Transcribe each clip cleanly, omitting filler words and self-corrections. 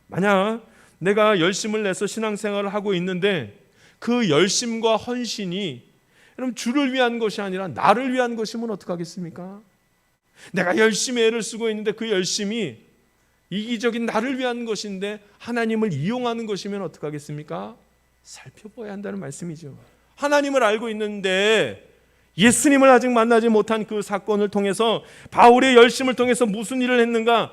만약 내가 열심을 내서 신앙생활을 하고 있는데 그 열심과 헌신이 여러분 주를 위한 것이 아니라 나를 위한 것이면 어떡하겠습니까? 내가 열심히 애를 쓰고 있는데 그 열심이 이기적인 나를 위한 것인데 하나님을 이용하는 것이면 어떡하겠습니까? 살펴봐야 한다는 말씀이죠. 하나님을 알고 있는데 예수님을 아직 만나지 못한 그 사건을 통해서 바울의 열심을 통해서 무슨 일을 했는가?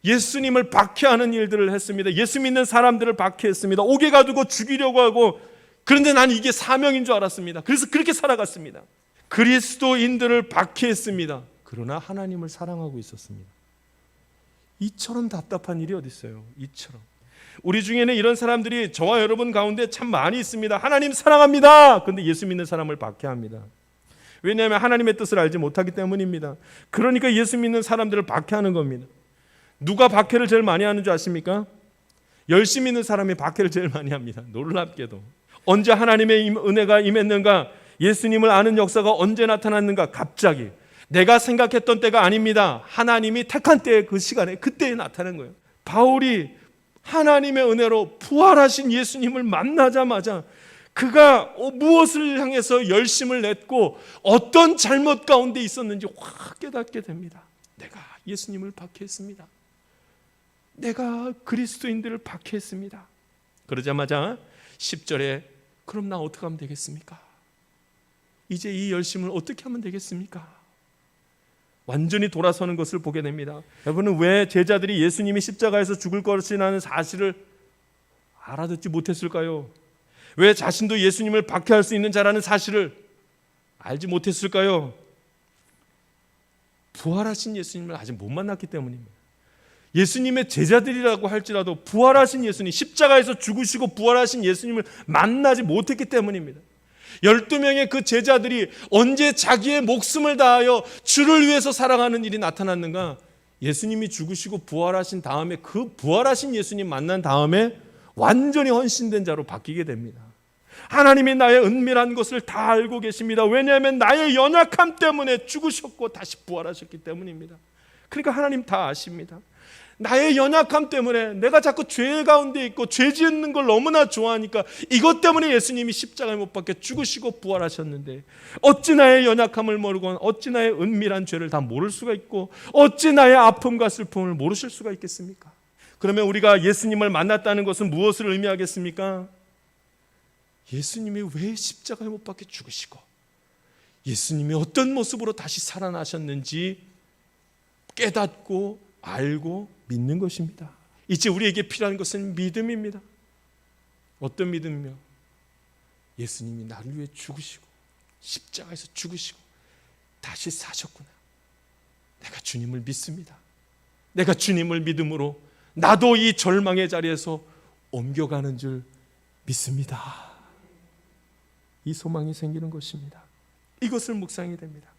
예수님을 박해하는 일들을 했습니다. 예수 믿는 사람들을 박해했습니다. 옥에 가두고 죽이려고 하고, 그런데 난 이게 사명인 줄 알았습니다. 그래서 그렇게 살아갔습니다. 그리스도인들을 박해했습니다. 그러나 하나님을 사랑하고 있었습니다. 이처럼 답답한 일이 어디 있어요? 이처럼. 우리 중에는 이런 사람들이 저와 여러분 가운데 참 많이 있습니다. 하나님 사랑합니다. 그런데 예수 믿는 사람을 박해합니다. 왜냐하면 하나님의 뜻을 알지 못하기 때문입니다. 그러니까 예수 믿는 사람들을 박해하는 겁니다. 누가 박해를 제일 많이 하는 줄 아십니까? 열심히 있는 사람이 박해를 제일 많이 합니다. 놀랍게도. 언제 하나님의 은혜가 임했는가? 예수님을 아는 역사가 언제 나타났는가? 갑자기. 내가 생각했던 때가 아닙니다. 하나님이 택한 때의 그 시간에, 그때에 나타난 거예요. 바울이 하나님의 은혜로 부활하신 예수님을 만나자마자 그가 무엇을 향해서 열심을 냈고 어떤 잘못 가운데 있었는지 확 깨닫게 됩니다. 내가 예수님을 박해했습니다. 내가 그리스도인들을 박해했습니다. 그러자마자 10절에 그럼 나 어떻게 하면 되겠습니까? 이제 이 열심을 어떻게 하면 되겠습니까? 완전히 돌아서는 것을 보게 됩니다. 여러분은 왜 제자들이 예수님이 십자가에서 죽을 것이라는 사실을 알아듣지 못했을까요? 왜 자신도 예수님을 박해할 수 있는 자라는 사실을 알지 못했을까요? 부활하신 예수님을 아직 못 만났기 때문입니다. 예수님의 제자들이라고 할지라도 부활하신 예수님, 십자가에서 죽으시고 부활하신 예수님을 만나지 못했기 때문입니다. 12명의 그 제자들이 언제 자기의 목숨을 다하여 주를 위해서 살아가는 일이 나타났는가? 예수님이 죽으시고 부활하신 다음에, 그 부활하신 예수님 만난 다음에 완전히 헌신된 자로 바뀌게 됩니다. 하나님이 나의 은밀한 것을 다 알고 계십니다. 왜냐하면 나의 연약함 때문에 죽으셨고 다시 부활하셨기 때문입니다. 그러니까 하나님 다 아십니다. 나의 연약함 때문에 내가 자꾸 죄 가운데 있고 죄 짓는 걸 너무나 좋아하니까 이것 때문에 예수님이 십자가에 못 박혀 죽으시고 부활하셨는데 어찌 나의 연약함을 모르고 어찌 나의 은밀한 죄를 다 모를 수가 있고 어찌 나의 아픔과 슬픔을 모르실 수가 있겠습니까? 그러면 우리가 예수님을 만났다는 것은 무엇을 의미하겠습니까? 예수님이 왜 십자가에 못 박혀 죽으시고 예수님이 어떤 모습으로 다시 살아나셨는지 깨닫고 알고 믿는 것입니다. 이제 우리에게 필요한 것은 믿음입니다. 어떤 믿음이며? 예수님이 나를 위해 죽으시고 십자가에서 죽으시고 다시 사셨구나. 내가 주님을 믿습니다. 내가 주님을 믿음으로 나도 이 절망의 자리에서 옮겨가는 줄 믿습니다. 이 소망이 생기는 것입니다. 이것을 묵상이 됩니다.